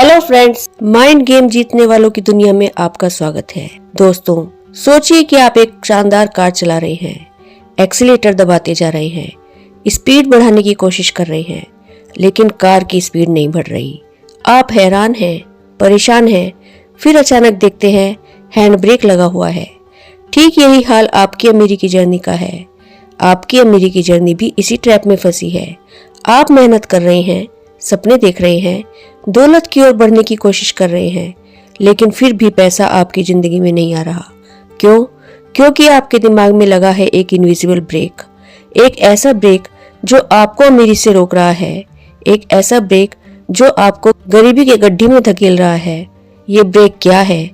Hello friends, mind game जीतने वालों की दुनिया में आपका स्वागत है। दोस्तों, सोचिए कि आप एक शानदार कार चला रहे हैं, एक्सीलेटर दबाते जा रहे हैं, स्पीड बढ़ाने की कोशिश कर रहे हैं, लेकिन कार की स्पीड नहीं बढ़ रही। आप हैरान हैं, परेशान हैं, फिर अचानक देखते हैं हैंड ब्रेक लगा हुआ है। ठीक यही हाल आपकी अमेरिकी जर्नी का है। आपकी अमेरिकी जर्नी भी इसी ट्रैप में फंसी है। आप मेहनत कर रहे हैं, सपने देख रहे हैं, दौलत की ओर बढ़ने की कोशिश कर रहे हैं, लेकिन फिर भी पैसा आपकी जिंदगी में नहीं आ रहा। क्यों? क्योंकि आपके दिमाग में लगा है एक इनविजिबल ब्रेक, एक ऐसा ब्रेक जो आपको अमीरी से रोक रहा है, एक ऐसा ब्रेक जो आपको गरीबी के गड्ढे में धकेल रहा है। ये ब्रेक क्या है?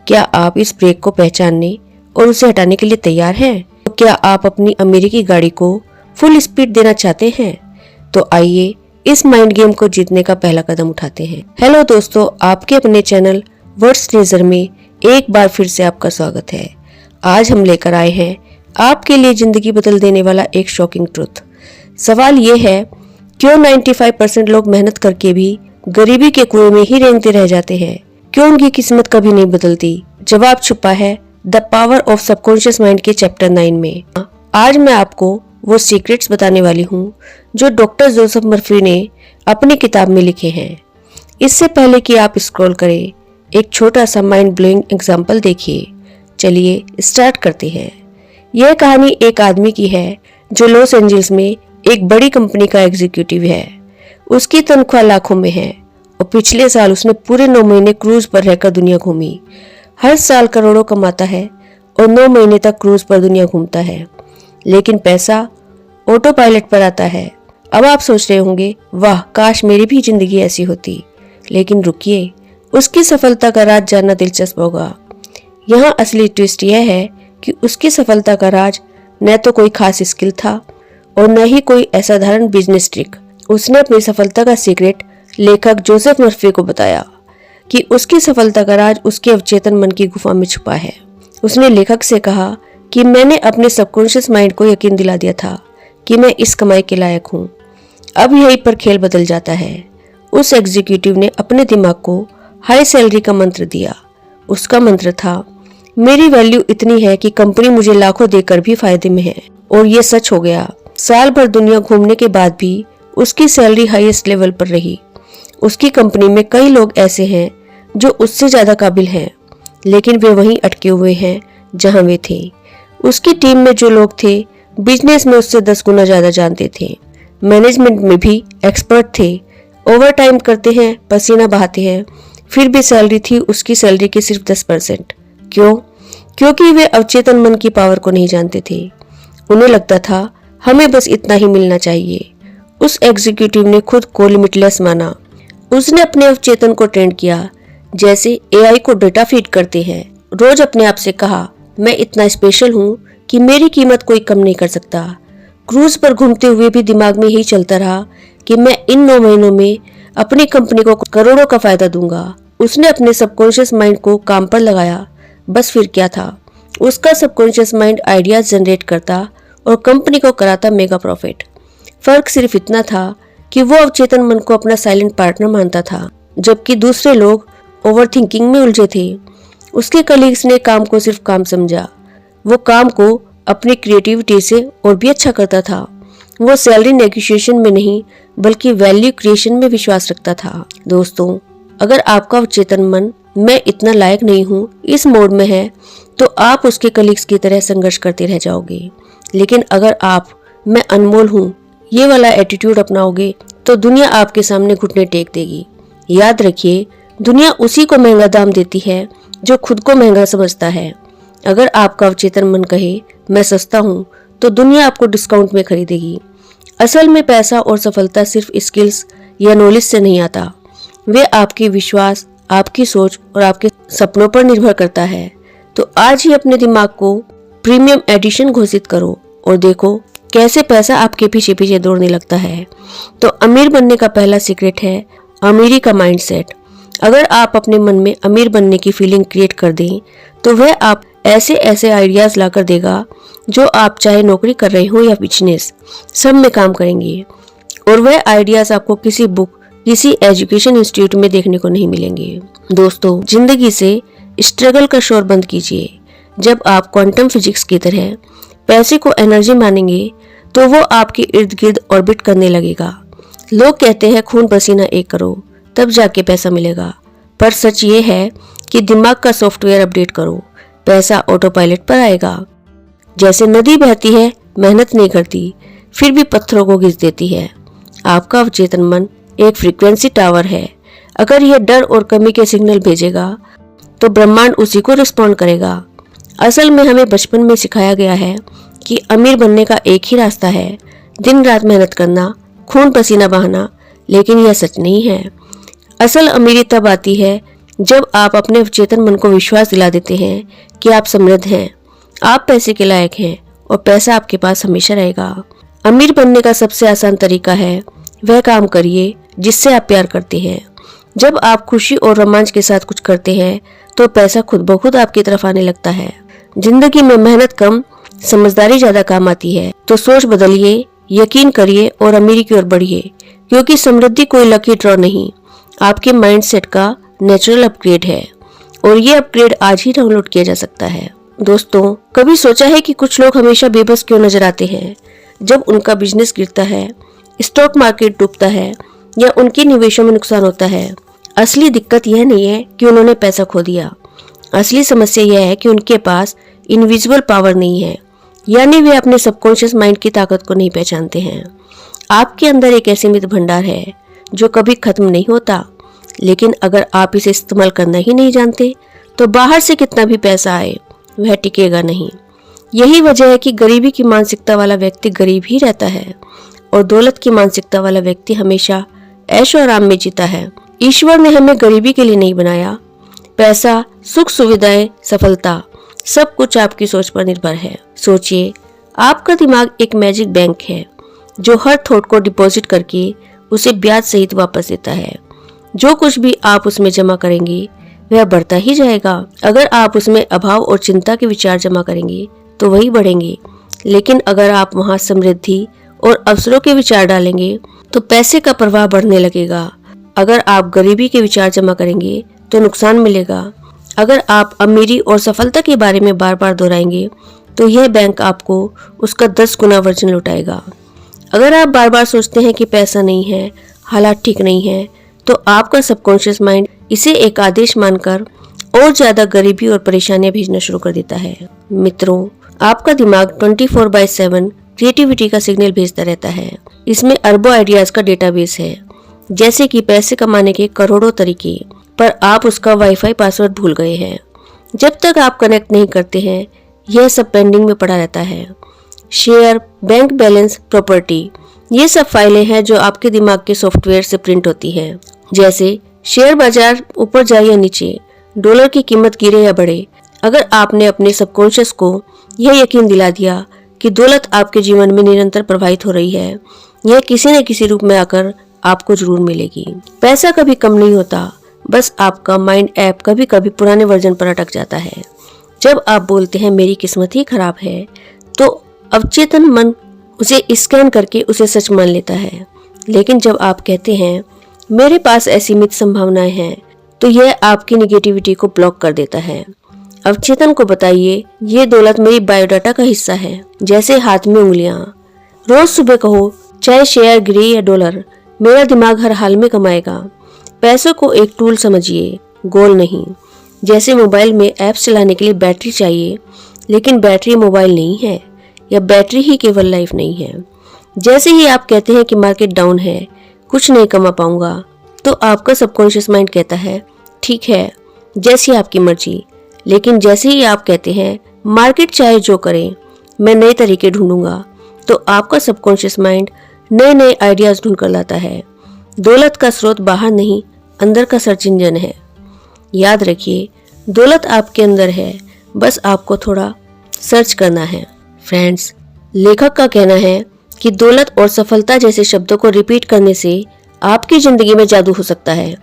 क्या आप इस ब्रेक को पहचानने और उसे हटाने के लिए तैयार हैं? तो क्या आप अपनी अमेरिकी गाड़ी को फुल स्पीड देना चाहते हैं? तो आइए इस माइंड गेम को जीतने का पहला कदम उठाते हैं। हेलो दोस्तों, आपके अपने चैनल वर्ड्स ट्रेजर में एक बार फिर से आपका स्वागत है। आज हम लेकर आए हैं आपके लिए जिंदगी बदल देने वाला एक शॉकिंग ट्रुथ। सवाल ये है, क्यों 95% लोग मेहनत करके भी गरीबी के कुएं में ही रेंगते रह जाते हैं? क्यों उनकी किस्मत कभी नहीं बदलती? जवाब छुपा है the power of subconscious mind के चैप्टर 9 में। आज मैं आपको वो सीक्रेट्स बताने वाली हूँ जो डॉक्टर जोसेफ मर्फी ने अपनी किताब में लिखे हैं। इससे पहले कि आप स्क्रॉल करें, एक छोटा सा माइंड ब्लोइंग एग्जाम्पल देखिए। चलिए स्टार्ट करते हैं। यह कहानी एक आदमी की है जो लॉस एंजल्स में एक बड़ी कंपनी का एग्जीक्यूटिव है। उसकी तनख्वाह लाखों में है और पिछले साल उसने पूरे 9 महीने क्रूज पर रहकर दुनिया घूमी। हर साल करोड़ों कमाता है और 9 महीने तक क्रूज पर दुनिया घूमता है, लेकिन पैसा ऑटो पायलट पर आता है। अब आप सोच रहे होंगे, वाह काश मेरी भी जिंदगी ऐसी होती। लेकिन रुकिए, उसकी सफलता का राज जानना दिलचस्प होगा। यहाँ असली ट्विस्ट यह है कि उसकी सफलता का राज न तो कोई खास स्किल था और न ही कोई असाधारण बिजनेस ट्रिक। उसने अपनी सफलता का सीक्रेट लेखक जोसेफ मर्फी को बताया कि उसकी सफलता का राज उसके अवचेतन मन की गुफा में छुपा है। उसने लेखक से कहा कि मैंने अपने सबकॉन्शियस माइंड को यकीन दिला दिया था कि मैं इस कमाई के लायक हूँ। अब यहीं पर खेल बदल जाता है। उस एग्जीक्यूटिव ने अपने दिमाग को हाई सैलरी का मंत्र दिया। उसका मंत्र था, मेरी वैल्यू इतनी है कि कंपनी मुझे लाखों देकर भी फायदे में है। और ये सच हो गया। साल भर दुनिया घूमने के बाद भी उसकी सैलरी हाईएस्ट लेवल पर रही। उसकी कंपनी में कई लोग ऐसे हैं जो उससे ज्यादा काबिल हैं, लेकिन वे वहीं अटके हुए हैं जहां वे थे। उसकी टीम में जो लोग थे बिजनेस में उससे 10 गुना ज्यादा जानते थे, मैनेजमेंट में भी एक्सपर्ट थे, ओवर टाइम करते हैं, पसीना बहाते हैं, फिर भी सैलरी थी उसकी सैलरी की सिर्फ 10%। क्यों? क्योंकि वे अवचेतन मन की पावर को नहीं जानते थे। उन्हें लगता था हमें बस इतना ही मिलना चाहिए। उस एग्जीक्यूटिव ने खुद को लिमिटलेस माना। उसने अपने अवचेतन को ट्रेंड किया, जैसे एआई को डेटा फीड करते हैं। रोज अपने आप से कहा, मैं इतना स्पेशल हूँ कि मेरी कीमत कोई कम नहीं कर सकता। क्रूज पर घूमते हुए भी दिमाग में यही चलता रहा कि मैं इन 9 महीनों में अपनी कंपनी को करोड़ों का फायदा दूंगा। उसने अपने सबकॉन्शियस माइंड को काम पर लगाया। बस फिर क्या था, उसका सबकॉन्शियस माइंड आइडियाज जनरेट करता और कंपनी को कराता मेगा प्रॉफिट। फर्क सिर्फ इतना था कि वो अवचेतन मन को अपना साइलेंट पार्टनर मानता था, जबकि दूसरे लोग ओवरथिंकिंग में उलझे थे। उसके कलीग्स ने काम को सिर्फ काम समझा। वो काम को अपनी क्रिएटिविटी से और भी अच्छा करता था। वो सैलरी नेगोशिएशन में नहीं बल्कि वैल्यू क्रिएशन में विश्वास रखता था। दोस्तों, अगर आपका अवचेतन मन मैं इतना लायक नहीं हूँ इस मोड में है, तो आप उसके कलीग्स की तरह संघर्ष करते रह जाओगे। लेकिन अगर आप मैं अनमोल हूँ ये वाला एटीट्यूड अपनाओगे, तो दुनिया आपके सामने घुटने टेक देगी। याद रखिए, दुनिया उसी को महंगा दाम देती है जो खुद को महंगा समझता है। अगर आपका अवचेतन मन कहे मैं सस्ता हूँ, तो दुनिया आपको डिस्काउंट में खरीदेगी। असल में पैसा और सफलता सिर्फ स्किल्स या नॉलेज से नहीं आता। वे आपके विश्वास, आपकी सोच और आपके सपनों पर निर्भर करता है। तो आज ही अपने दिमाग को प्रीमियम एडिशन घोषित करो और देखो कैसे पैसा आपके पीछे पीछे दौड़ने लगता है। तो अमीर बनने का पहला सीक्रेट है अमीरी का माइंडसेट। अगर आप अपने मन में अमीर बनने की फीलिंग क्रिएट कर दें, तो वह आप ऐसे ऐसे आइडियाज लाकर देगा जो आप चाहे नौकरी कर रहे हो या बिजनेस, सब में काम करेंगे। और वह आइडियाज आपको किसी बुक किसी एजुकेशन इंस्टीट्यूट में देखने को नहीं मिलेंगे। दोस्तों, जिंदगी से स्ट्रगल का शोर बंद कीजिए। जब आप क्वांटम फिजिक्स की तरह पैसे को एनर्जी मानेंगे तो वो आपके इर्द गिर्द ऑर्बिट करने लगेगा। लोग कहते हैं खून पसीना एक करो तब जाके पैसा मिलेगा, पर सच ये है कि दिमाग का सॉफ्टवेयर अपडेट करो, पैसा ऑटो पायलट पर आएगा। जैसे नदी बहती है, मेहनत नहीं करती, फिर भी पत्थरों को घिस देती है। आपका अवचेतन मन एक फ्रीक्वेंसी टावर है। अगर यह डर और कमी के सिग्नल भेजेगा तो ब्रह्मांड उसी को रिस्पॉन्ड करेगा। असल में हमें बचपन में सिखाया गया है कि अमीर बनने का एक ही रास्ता है, दिन रात मेहनत करना, खून पसीना बहाना, लेकिन यह सच नहीं है। असल अमीरी तब आती है जब आप अपने चेतन मन को विश्वास दिला देते हैं कि आप समृद्ध हैं, आप पैसे के लायक हैं और पैसा आपके पास हमेशा रहेगा। अमीर बनने का सबसे आसान तरीका है वह काम करिए जिससे आप प्यार करते हैं। जब आप खुशी और रोमांच के साथ कुछ करते हैं तो पैसा खुद ब खुद आपकी तरफ आने लगता है। जिंदगी में मेहनत कम, समझदारी ज्यादा काम आती है। तो सोच बदलिए, यकीन करिए और अमीरी की ओर बढ़िए, क्योंकि समृद्धि कोई लकी ड्रॉ नहीं, आपके माइंडसेट का नेचुरल अपग्रेड है और ये अपग्रेड आज ही डाउनलोड किया जा सकता है। दोस्तों, कभी सोचा है कि कुछ लोग हमेशा बेबस क्यों नजर आते हैं जब उनका बिजनेस गिरता है, स्टॉक मार्केट डूबता है या उनके निवेशों में नुकसान होता है? असली दिक्कत यह नहीं है कि उन्होंने पैसा खो दिया, असली समस्या यह है कि उनके पास इनविजिबल पावर नहीं है, यानी वे अपने सबकॉन्शियस माइंड की ताकत को नहीं पहचानते हैं। आपके अंदर एक ऐसी मित्र भंडार है जो कभी खत्म नहीं होता, लेकिन अगर आप इसे इस्तेमाल करना ही नहीं जानते तो बाहर से कितना भी पैसा आए वह टिकेगा नहीं। यही वजह है कि गरीबी की मानसिकता वाला व्यक्ति गरीब ही रहता है और दौलत की मानसिकता वाला व्यक्ति हमेशा ऐशो आराम में जीता है। ईश्वर ने हमें गरीबी के लिए नहीं बनाया। पैसा, सुख सुविधाएं, सफलता, सब कुछ आपकी सोच पर निर्भर है। सोचिए, आपका दिमाग एक मैजिक बैंक है जो हर थॉट को डिपॉजिट करके उसे ब्याज सहित वापस देता है। जो कुछ भी आप उसमें जमा करेंगे वह बढ़ता ही जाएगा। अगर आप उसमें अभाव और चिंता के विचार जमा करेंगे तो वही बढ़ेंगे, लेकिन अगर आप वहां समृद्धि और अवसरों के विचार डालेंगे तो पैसे का प्रवाह बढ़ने लगेगा। अगर आप गरीबी के विचार जमा करेंगे तो नुकसान मिलेगा। अगर आप अमीरी और सफलता के बारे में बार बार दोहराएंगे तो यह बैंक आपको उसका 10 गुना वर्जन लौटाएगा। अगर आप बार बार सोचते हैं कि पैसा नहीं है, हालात ठीक नहीं है, तो आपका सबकॉन्शियस माइंड इसे एक आदेश मानकर और ज्यादा गरीबी और परेशानियां भेजना शुरू कर देता है। मित्रों, आपका दिमाग 24/7 क्रिएटिविटी का सिग्नल भेजता रहता है। इसमें अरबों आइडियाज का डेटाबेस है, जैसे कि पैसे कमाने के करोड़ों तरीके, पर आप उसका वाईफाई पासवर्ड भूल गए हैं। जब तक आप कनेक्ट नहीं करते हैं, यह सब पेंडिंग में पड़ा रहता है। शेयर, बैंक बैलेंस, प्रॉपर्टी, ये सब फाइलें हैं जो आपके दिमाग के सॉफ्टवेयर से प्रिंट होती हैं। जैसे शेयर बाजार ऊपर जाए या नीचे, डॉलर की कीमत गिरे या बढ़े, अगर आपने अपने सबकॉन्शियस को यह यकीन दिला दिया कि दौलत आपके जीवन में निरंतर प्रवाहित हो रही है, यह किसी न किसी रूप में आकर आपको जरूर मिलेगी। पैसा कभी कम नहीं होता, बस आपका माइंड ऐप कभी कभी पुराने वर्जन पर अटक जाता है। जब आप बोलते हैं मेरी किस्मत ही खराब है, तो अवचेतन मन उसे स्कैन करके उसे सच मान लेता है। लेकिन जब आप कहते हैं मेरे पास असीमित संभावनाएं हैं, तो यह आपकी निगेटिविटी को ब्लॉक कर देता है। अवचेतन को बताइए, ये दौलत मेरी बायोडाटा का हिस्सा है, जैसे हाथ में उंगलियां। रोज सुबह कहो, चाहे शेयर गिरे या डॉलर, मेरा दिमाग हर हाल में कमाएगा। पैसों को एक टूल समझिए, गोल नहीं। जैसे मोबाइल में ऐप्स चलाने के लिए बैटरी चाहिए, लेकिन बैटरी मोबाइल नहीं है, या बैटरी ही केवल लाइफ नहीं है। जैसे ही आप कहते हैं कि मार्केट डाउन है, कुछ नहीं कमा पाऊंगा, तो आपका सबकॉन्शियस माइंड कहता है ठीक है, जैसी आपकी मर्जी। लेकिन जैसे ही आप कहते हैं मार्केट चाहे जो करे, मैं नए तरीके ढूंढूंगा, तो आपका सबकॉन्शियस माइंड नए नए आइडियाज ढूंढ कर लाता है। दौलत का स्रोत बाहर नहीं, अंदर का सर्च इंजन है। याद रखिए, दौलत आपके अंदर है, बस आपको थोड़ा सर्च करना है। फ्रेंड्स, लेखक का कहना है कि दौलत और सफलता जैसे शब्दों को रिपीट करने से आपकी जिंदगी में जादू हो सकता है।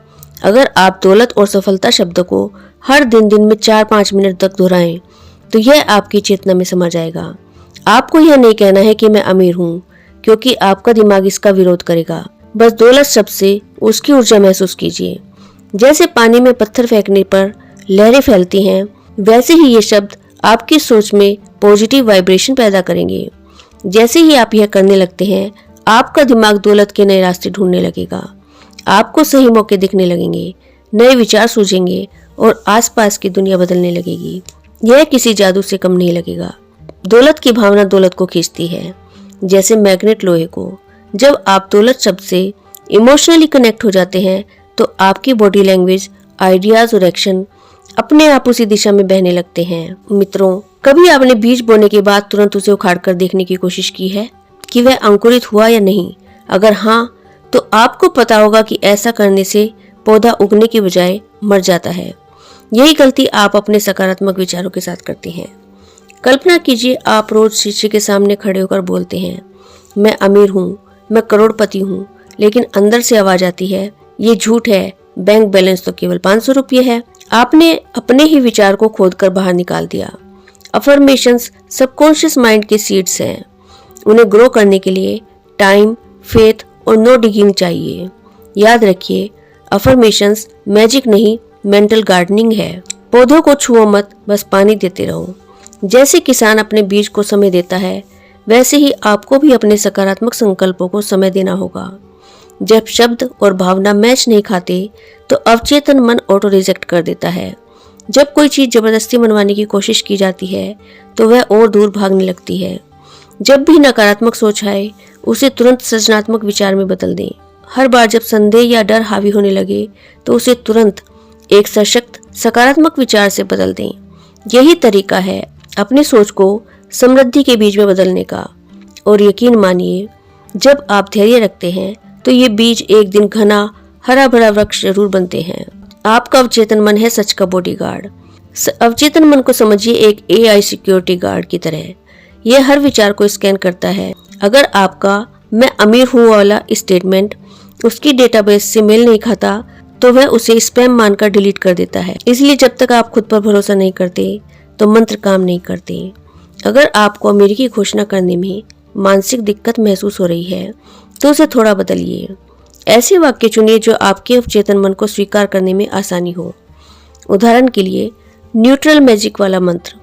अगर आप दौलत और सफलता शब्दों को हर दिन में 4-5 मिनट तक दोहराएं, तो यह आपकी चेतना में समा जाएगा। आपको यह नहीं कहना है कि मैं अमीर हूँ, क्योंकि आपका दिमाग इसका विरोध करेगा। बस दौलत शब्द से उसकी ऊर्जा महसूस कीजिए। जैसे पानी में पत्थर फेंकने पर लहरें फैलती हैं, वैसे ही ये शब्द आपकी सोच में पॉजिटिव वाइब्रेशन पैदा करेंगे। जैसे ही आप यह करने लगते हैं, आपका दिमाग दौलत के नए रास्ते ढूंढने लगेगा। आपको सही मौके दिखने लगेंगे, नए विचार सूझेंगे और आसपास की दुनिया बदलने लगेगी। यह किसी जादू से कम नहीं लगेगा। दौलत की भावना दौलत को खींचती है, जैसे मैग्नेट लोहे को। जब आप दौलत शब्द से इमोशनली कनेक्ट हो जाते हैं तो आपकी बॉडी लैंग्वेज, आइडियाज और एक्शन अपने आप उसी दिशा में बहने लगते हैं। मित्रों, कभी आपने बीज बोने के बाद तुरंत उसे उखाड़ कर देखने की कोशिश की है कि वह अंकुरित हुआ या नहीं? अगर हाँ, तो आपको पता होगा कि ऐसा करने से पौधा उगने की बजाय मर जाता है। यही गलती आप अपने सकारात्मक विचारों के साथ करते हैं। कल्पना कीजिए, आप रोज शीशे के सामने खड़े होकर बोलते हैं, मैं अमीर हूँ, मैं करोड़पति हूँ, लेकिन अंदर से आवाज आती है, ये झूठ है, बैंक बैलेंस तो केवल 500 रुपये है। आपने अपने ही विचार को खोदकर बाहर निकाल दिया। अफर्मेशंस सबकॉन्शियस माइंड के सीड्स हैं। उन्हें ग्रो करने के लिए टाइम, फेथ और नो डिगिंग चाहिए। याद रखिए, अफर्मेशंस मैजिक नहीं, मेंटल गार्डनिंग है। पौधों को छुओ मत, बस पानी देते रहो। जैसे किसान अपने बीज को समय देता है, वैसे ही आपको भी अपने सकारात्मक संकल्पों को समय देना होगा। जब शब्द और भावना मैच नहीं खाते तो अवचेतन मन ऑटो रिजेक्ट कर देता है। जब कोई चीज जबरदस्ती मनवाने की कोशिश की जाती है तो वह और दूर भागने लगती है। जब भी नकारात्मक सोच आए, उसे तुरंत सृजनात्मक विचार में बदल दें। हर बार जब संदेह या डर हावी होने लगे तो उसे तुरंत एक सशक्त सकारात्मक विचार से बदल दें। यही तरीका है अपनी सोच को समृद्धि के बीज में बदलने का। और यकीन मानिए, जब आप धैर्य रखते हैं तो ये बीज एक दिन घना हरा भरा वृक्ष जरूर बनते हैं। आपका अवचेतन मन है सच का बॉडीगार्ड। अवचेतन मन को समझिए एक AI सिक्योरिटी गार्ड की तरह। यह हर विचार को स्कैन करता है। अगर आपका मैं अमीर हूँ वाला स्टेटमेंट उसकी डेटाबेस से मेल नहीं खाता तो वह उसे स्पैम मानकर डिलीट कर देता है। इसलिए जब तक आप खुद पर भरोसा नहीं करते तो मंत्र काम नहीं करते। अगर आपको अमेरिकी घोषणा करने में मानसिक दिक्कत महसूस हो रही है तो उसे थोड़ा बदलिए। ऐसे वाक्य चुनिए जो आपके अवचेतन मन को स्वीकार करने में आसानी हो। उदाहरण के लिए, न्यूट्रल मैजिक वाला मंत्र,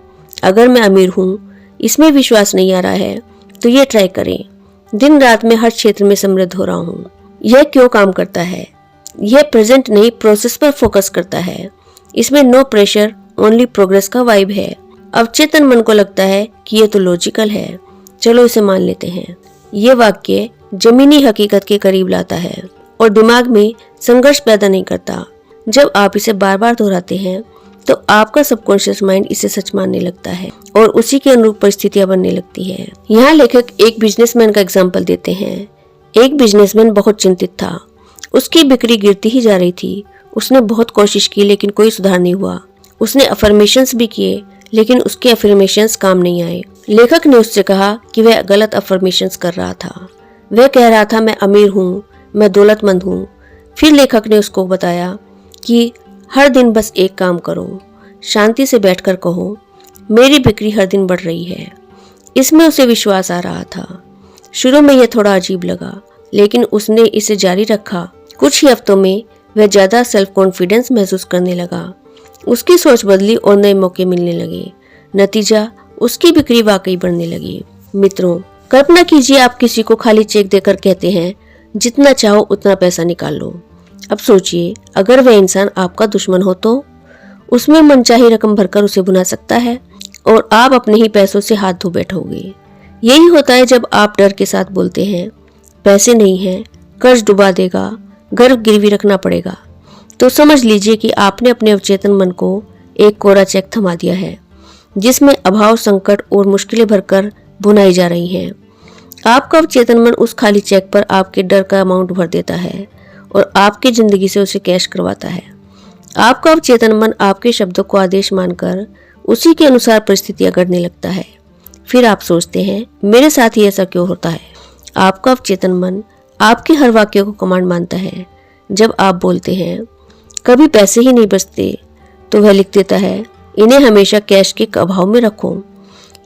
अगर मैं अमीर हूँ, इसमें विश्वास नहीं आ रहा है तो ये ट्राई करें। दिन रात में हर क्षेत्र में समृद्ध हो रहा हूँ। यह क्यों काम करता है? यह प्रेजेंट नहीं, प्रोसेस पर फोकस करता है। इसमें नो प्रेशर, ओनली प्रोग्रेस का वाइब है। अवचेतन मन को लगता है कि ये तो लॉजिकल है, चलो इसे मान लेते हैं। ये वाक्य जमीनी हकीकत के करीब लाता है और दिमाग में संघर्ष पैदा नहीं करता। जब आप इसे बार बार दोहराते हैं तो आपका सबकॉन्शियस माइंड इसे सच मानने लगता है और उसी के अनुरूप परिस्थितियां बनने लगती है। यहाँ लेखक एक बिजनेसमैन का एग्जाम्पल देते हैं। एक बिजनेसमैन बहुत चिंतित था। उसकी बिक्री गिरती ही जा रही थी। उसने बहुत कोशिश की लेकिन कोई सुधार नहीं हुआ। उसने अफर्मेशंस भी किए लेकिन उसके अफर्मेशंस काम नहीं आए। लेखक ने उससे कहा कि वह गलत अफर्मेशंस कर रहा था। वह कह रहा था मैं अमीर हूँ, मैं दौलतमंद हूँ। फिर लेखक ने उसको बताया कि हर दिन बस एक काम करो, शांति से बैठकर कहो मेरी बिक्री हर दिन बढ़ रही है। इसमें उसे विश्वास आ रहा था। शुरू में यह थोड़ा अजीब लगा लेकिन उसने इसे जारी रखा। कुछ ही हफ्तों में वह ज्यादा सेल्फ कॉन्फिडेंस महसूस करने लगा। उसकी सोच बदली और नए मौके मिलने लगे। नतीजा, उसकी बिक्री वाकई बढ़ने लगी। मित्रों, कल्पना कीजिए आप किसी को खाली चेक देकर कहते हैं जितना चाहो उतना पैसा निकाल लो। अब सोचिए, अगर वह इंसान आपका दुश्मन हो तो उसमें मनचाही रकम भरकर उसे भुना सकता है और आप अपने ही पैसों से हाथ धो बैठोगे। यही होता है जब आप डर के साथ बोलते हैं पैसे नहीं हैं, कर्ज डुबा देगा, घर गिरवी रखना पड़ेगा। तो समझ लीजिए कि आपने अपने अवचेतन मन को एक कोरा चेक थमा दिया है जिसमें अभाव, संकट और मुश्किलें भरकर भुनाई जा रही हैं। आपका अवचेतन मन उस खाली चेक पर आपके डर का अमाउंट भर देता है और आपकी जिंदगी से उसे कैश करवाता है। आपका अवचेतन मन आपके शब्दों को आदेश मानकर उसी के अनुसार परिस्थितियां गढ़ने लगता है। फिर आप सोचते हैं मेरे साथ ही ऐसा क्यों होता है? आपका अवचेतन मन आपके हर वाक्य को कमांड मानता है। जब आप बोलते हैं कभी पैसे ही नहीं बचते तो वह लिख देता है इन्हें हमेशा कैश के अभाव में रखो।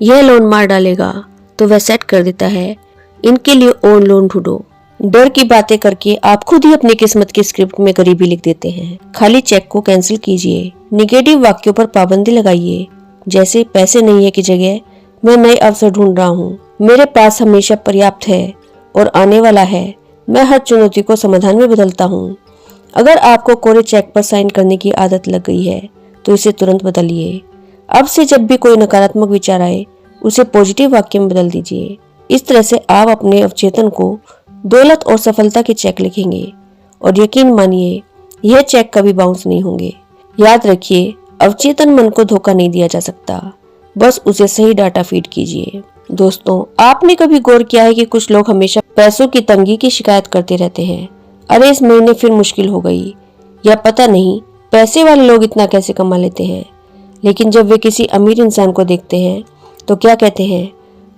यह लोन मार डालेगा तो वह सेट कर देता है इनके लिए ओन लोन ढूंढो। डर की बातें करके आप खुद ही अपनी किस्मत की स्क्रिप्ट में गरीबी लिख देते हैं। खाली चेक को कैंसिल कीजिए। निगेटिव वाक्यों पर पाबंदी लगाइए, जैसे पैसे नहीं है की जगह मैं नए अवसर ढूंढ रहा हूँ, मेरे पास हमेशा पर्याप्त है और आने वाला है, मैं हर चुनौती को समाधान में बदलता हूँ। अगर आपको कोरे चेक पर साइन करने की आदत लग गई है तो इसे तुरंत बदलिए। अब से जब भी कोई नकारात्मक विचार आए उसे पॉजिटिव वाक्य में बदल दीजिए। इस तरह से आप अपने अवचेतन को दौलत और सफलता के चेक लिखेंगे और यकीन मानिए यह चेक कभी बाउंस नहीं होंगे। याद रखिए, अवचेतन मन को धोखा नहीं दिया जा सकता, बस उसे सही डाटा फीड कीजिए। दोस्तों, आपने कभी गौर किया है कि कुछ लोग हमेशा पैसों की तंगी की शिकायत करते रहते हैं। अरे इस महीने फिर मुश्किल हो गई, या पता नहीं पैसे वाले लोग इतना कैसे कमा लेते हैं। लेकिन जब वे किसी अमीर इंसान को देखते हैं तो क्या कहते हैं,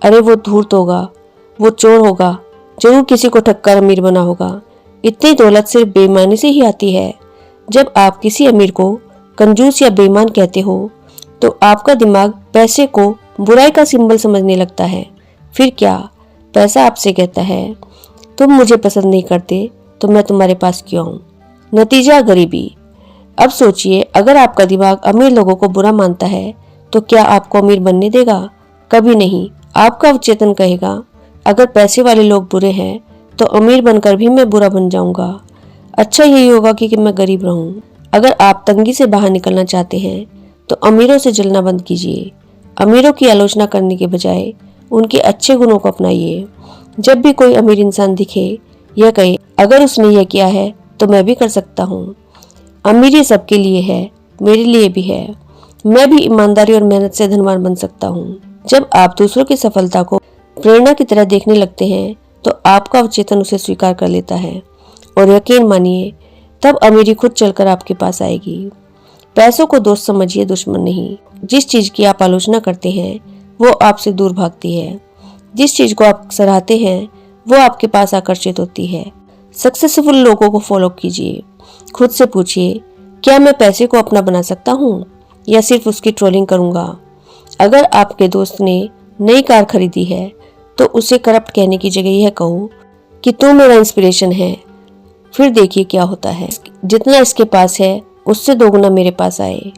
अरे वो धूर्त होगा, वो चोर होगा, जरूर किसी को ठगकर अमीर बना होगा। इतनी दौलत सिर्फ बेईमानी से ही आती है। जब आप किसी अमीर को कंजूस या बेईमान कहते हो तो आपका दिमाग पैसे को बुराई का सिंबल समझने लगता है। फिर क्या, पैसा आपसे कहता है तुम मुझे पसंद नहीं करते तो मैं तुम्हारे पास क्यों आऊं। नतीजा गरीबी। अब सोचिए, अगर आपका दिमाग अमीर लोगों को बुरा मानता है तो क्या आपको अमीर बनने देगा? कभी नहीं। आपका अवचेतन कहेगा अगर पैसे वाले लोग बुरे हैं तो अमीर बनकर भी मैं बुरा बन जाऊंगा। अच्छा यही होगा कि मैं गरीब रहूं। अगर आप तंगी से बाहर निकलना चाहते हैं तो अमीरों से जलना बंद कीजिए। अमीरों की आलोचना करने के बजाय उनके अच्छे गुणों को अपनाइए। जब भी कोई अमीर इंसान दिखे यह कहे, अगर उसने यह किया है तो मैं भी कर सकता हूँ। अमीरी सबके लिए है, मेरे लिए भी है। मैं भी ईमानदारी और मेहनत से धनवान बन सकता हूँ। जब आप दूसरों की सफलता को प्रेरणा की तरह देखने लगते हैं तो आपका अवचेतन उसे स्वीकार कर लेता है और यकीन मानिए तब अमीरी खुद चलकर आपके पास आएगी। पैसों को दोस्त समझिए, दुश्मन नहीं। जिस चीज की आप आलोचना करते हैं वो आपसे दूर भागती है। जिस चीज को आप सराहते हैं वो आपके पास आकर्षित होती है। सक्सेसफुल लोगों को फॉलो कीजिए। खुद से पूछिए, क्या मैं पैसे को अपना बना सकता हूँ या सिर्फ उसकी ट्रोलिंग करूंगा? अगर आपके दोस्त ने नई कार खरीदी है तो उसे करप्ट कहने की जगह यह कहो कि तू मेरा इंस्पिरेशन है। फिर देखिए क्या होता है। जितना इसके पास है उससे दोगुना मेरे पास आए।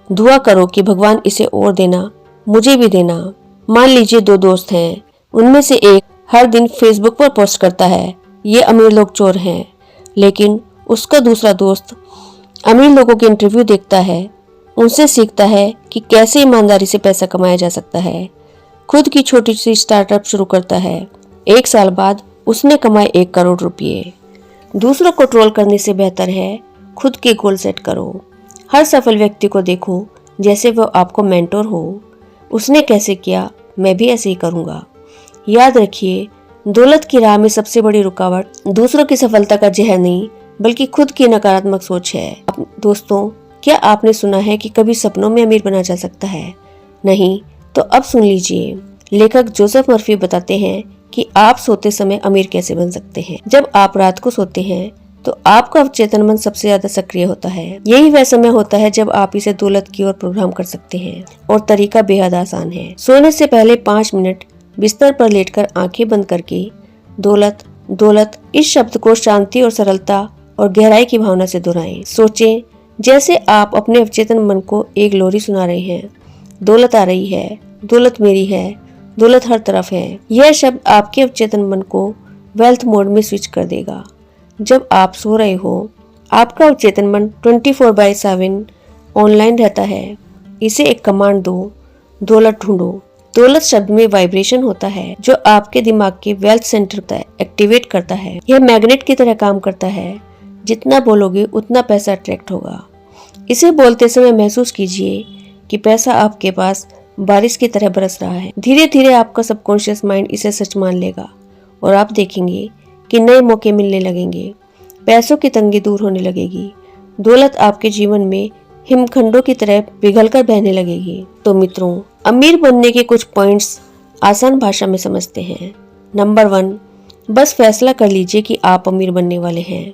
दुआ करो कि भगवान इसे और देना, मुझे भी देना। मान लीजिए दो दोस्त हैं, उनमें से एक हर दिन फेसबुक पर पोस्ट करता है ये अमीर लोग चोर हैं, लेकिन उसका दूसरा दोस्त अमीर लोगों के इंटरव्यू देखता है, उनसे सीखता है कि कैसे ईमानदारी से पैसा कमाया जा सकता है। खुद की छोटी सी स्टार्टअप शुरू करता है। 1 साल बाद उसने कमाए 1 करोड़ रुपये। दूसरों को ट्रोल करने से बेहतर है खुद के गोल सेट करो। हर सफल व्यक्ति को देखो जैसे वो आपको मेंटोर हो। उसने कैसे किया, मैं भी ऐसे ही करूंगा। याद रखिए, दौलत की राह में सबसे बड़ी रुकावट दूसरों की सफलता का जहर नहीं बल्कि खुद की नकारात्मक सोच है। दोस्तों, क्या आपने सुना है कि कभी सपनों में अमीर बना जा सकता है? नहीं तो अब सुन लीजिए। लेखक जोसेफ मर्फी बताते हैं कि आप सोते समय अमीर कैसे बन सकते हैं। जब आप रात को सोते हैं तो आपका अवचेतन मन सबसे ज्यादा सक्रिय होता है। यही वह समय होता है जब आप इसे दौलत की ओर प्रोग्राम कर सकते हैं और तरीका बेहद आसान है। सोने से पहले 5 मिनट बिस्तर पर लेटकर आंखें बंद करके दौलत दौलत इस शब्द को शांति और सरलता और गहराई की भावना से दोहराएं। सोचें जैसे आप अपने अवचेतन मन को एक लोरी सुना रहे हैं। दौलत आ रही है, दौलत मेरी है, दौलत हर तरफ है। यह शब्द आपके अवचेतन मन को वेल्थ मोड में स्विच कर देगा। जब आप सो रहे हो आपका अवचेतन मन 24/7 ऑनलाइन रहता है। इसे एक कमांड दो, दौलत ढूंढो। दौलत शब्द में वाइब्रेशन होता है जो आपके दिमाग के वेल्थ सेंटर एक्टिवेट करता है। यह मैग्नेट की तरह काम करता है, जितना बोलोगे उतना पैसा अट्रैक्ट होगा। इसे बोलते समय महसूस कीजिए कि पैसा आपके पास बारिश की तरह बरस रहा है। धीरे धीरे आपका सबकॉन्शियस माइंड इसे सच मान लेगा और आप देखेंगे कि नए मौके मिलने लगेंगे। पैसों की तंगी दूर होने लगेगी। दौलत आपके जीवन में हिमखंडों की तरह पिघलकर बहने लगेगी। तो मित्रों, अमीर बनने के कुछ पॉइंट्स आसान भाषा में समझते हैं। नंबर 1, बस फैसला कर लीजिए कि आप अमीर बनने वाले हैं।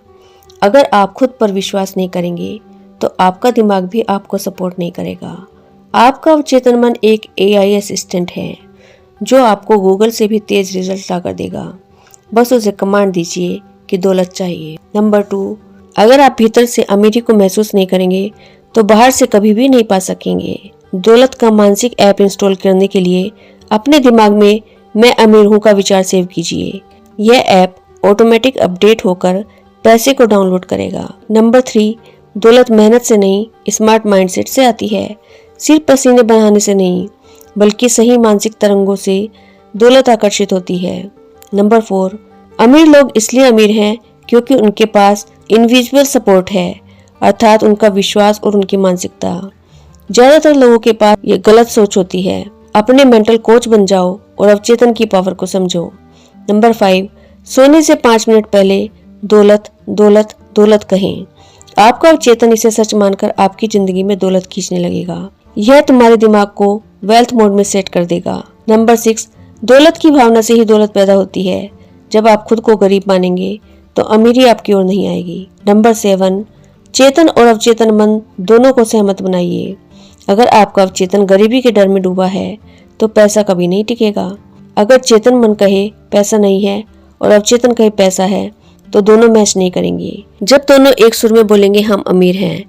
अगर आप खुद पर विश्वास नहीं करेंगे तो आपका दिमाग भी आपको सपोर्ट नहीं करेगा। आपका अवचेतन मन एक AI असिस्टेंट है जो आपको गूगल से भी तेज रिजल्ट ला कर देगा। बस उसे कमांड दीजिए कि दौलत चाहिए। नंबर 2, अगर आप भीतर से अमीरी को महसूस नहीं करेंगे तो बाहर से कभी भी नहीं पा सकेंगे। दौलत का मानसिक ऐप इंस्टॉल करने के लिए अपने दिमाग में मैं अमीर हूँ का विचार सेव कीजिए। यह ऐप ऑटोमेटिक अपडेट होकर पैसे को डाउनलोड करेगा। नंबर 3, दौलत मेहनत से नहीं, स्मार्ट माइंडसेट से आती है। सिर्फ पसीने बहाने से नहीं, बल्कि सही मानसिक तरंगों से दौलत आकर्षित होती है। नंबर 4, अमीर लोग इसलिए अमीर हैं क्योंकि उनके पास इनविजिबल सपोर्ट है, अर्थात उनका विश्वास और उनकी मानसिकता। ज्यादातर लोगों के पास ये गलत सोच होती है। अपने मेंटल कोच बन जाओ और अवचेतन की पावर को समझो। नंबर 5, सोने से 5 मिनट पहले दौलत दौलत दौलत कहें। आपका अवचेतन इसे सच मानकर आपकी जिंदगी में दौलत खींचने लगेगा। यह तुम्हारे दिमाग को वेल्थ मोड में सेट कर देगा। नंबर 6, दौलत की भावना से ही दौलत पैदा होती है। जब आप खुद को गरीब मानेंगे तो अमीरी आपकी ओर नहीं आएगी। नंबर 7, चेतन और अवचेतन मन दोनों को सहमत बनाइए। अगर आपका अवचेतन गरीबी के डर में डूबा है तो पैसा कभी नहीं टिकेगा। अगर चेतन मन कहे पैसा नहीं है और अवचेतन कहे पैसा है तो दोनों मैच नहीं करेंगे। जब दोनों एक सुर में बोलेंगे हम अमीर हैं,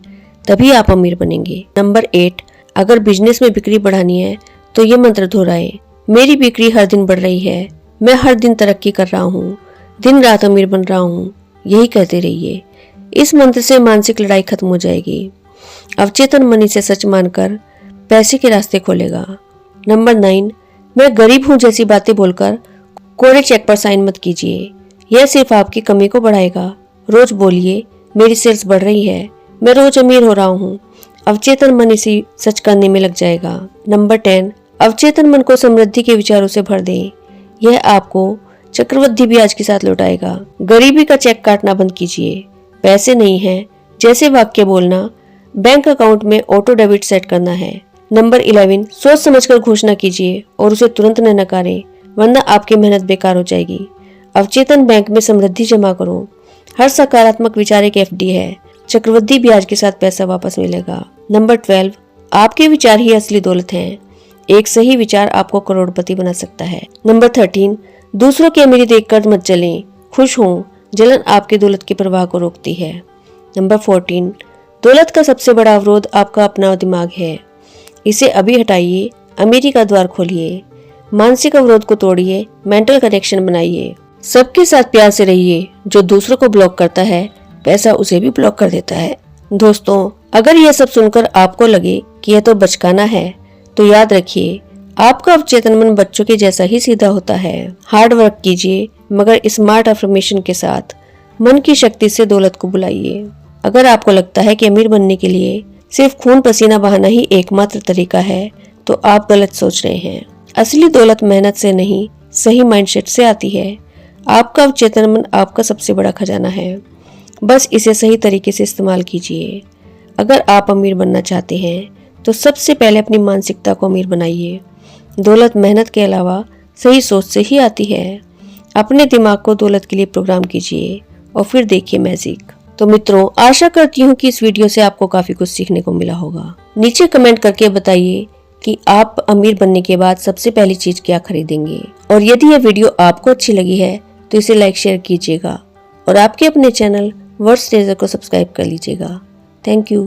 तभी आप अमीर बनेंगे। नंबर 8, अगर बिजनेस में बिक्री बढ़ानी है तो ये मंत्र दोहराए, मेरी बिक्री हर दिन बढ़ रही है, मैं हर दिन तरक्की कर रहा हूँ, दिन रात अमीर बन रहा हूँ। यही कहते रहिए। इस मंत्र से मानसिक लड़ाई खत्म हो जाएगी। अवचेतन मन इसे सच मानकर पैसे के रास्ते खोलेगा। नंबर 9, मैं गरीब हूँ जैसी बातें बोलकर कोरे चेक पर साइन मत कीजिए। यह सिर्फ आपकी कमी को बढ़ाएगा। रोज बोलिए मेरी सेल्स बढ़ रही है, मैं रोज अमीर हो रहा हूँ। अवचेतन मन इसी सच करने में लग जाएगा। नंबर 10, अवचेतन मन को समृद्धि के विचारों से भर दें। यह आपको चक्रवृद्धि ब्याज के साथ लौटाएगा। गरीबी का चेक काटना बंद कीजिए। पैसे नहीं है जैसे वाक्य बोलना, बैंक अकाउंट में ऑटो डेबिट सेट करना है। नंबर 11, सोच समझकर घोषणा कीजिए और उसे तुरंत न नकारें, वरना आपकी मेहनत बेकार हो जाएगी। अवचेतन बैंक में समृद्धि जमा करो। हर सकारात्मक विचार एक एफडी है, चक्रवृद्धि ब्याज के साथ पैसा वापस मिलेगा। नंबर 12, आपके विचार ही असली दौलत हैं। एक सही विचार आपको करोड़पति बना सकता है। नंबर 13, दूसरों की अमीरी देखकर मत जलें, खुश हों। जलन आपकी दौलत की परवाह को रोकती है। नंबर 14, दौलत का सबसे बड़ा अवरोध आपका अपना दिमाग है। इसे अभी हटाइए, अमीरी का द्वार खोलिए। मानसिक अवरोध को तोड़िए, मेंटल कनेक्शन बनाइए। सबके साथ प्यार से रहिए। जो दूसरों को ब्लॉक करता है, पैसा उसे भी ब्लॉक कर देता है। दोस्तों, अगर यह सब सुनकर आपको लगे कि यह तो बचकाना है, तो याद रखिए आपका अवचेतन मन बच्चों के जैसा ही सीधा होता है। हार्ड वर्क कीजिए, मगर स्मार्ट अफर्मेशन के साथ मन की शक्ति से दौलत को बुलाइए। अगर आपको लगता है कि अमीर बनने के लिए सिर्फ खून पसीना बहाना ही एकमात्र तरीका है, तो आप गलत सोच रहे हैं। असली दौलत मेहनत से नहीं, सही माइंडसेट से आती है। आपका अवचेतन मन आपका सबसे बड़ा खजाना है, बस इसे सही तरीके से इस्तेमाल कीजिए। अगर आप अमीर बनना चाहते हैं तो सबसे पहले अपनी मानसिकता को अमीर बनाइए। दौलत मेहनत के अलावा सही सोच से ही आती है। अपने दिमाग को दौलत के लिए प्रोग्राम कीजिए और फिर देखिए मैजिक। तो मित्रों, आशा करती हूँ कि इस वीडियो से आपको काफी कुछ सीखने को मिला होगा। नीचे कमेंट करके बताइए कि आप अमीर बनने के बाद सबसे पहली चीज क्या खरीदेंगे, और यदि यह वीडियो आपको अच्छी लगी है तो इसे लाइक शेयर कीजिएगा और आपके अपने चैनल वर्ड्स ट्रेजर को सब्सक्राइब कर लीजिएगा। Thank you.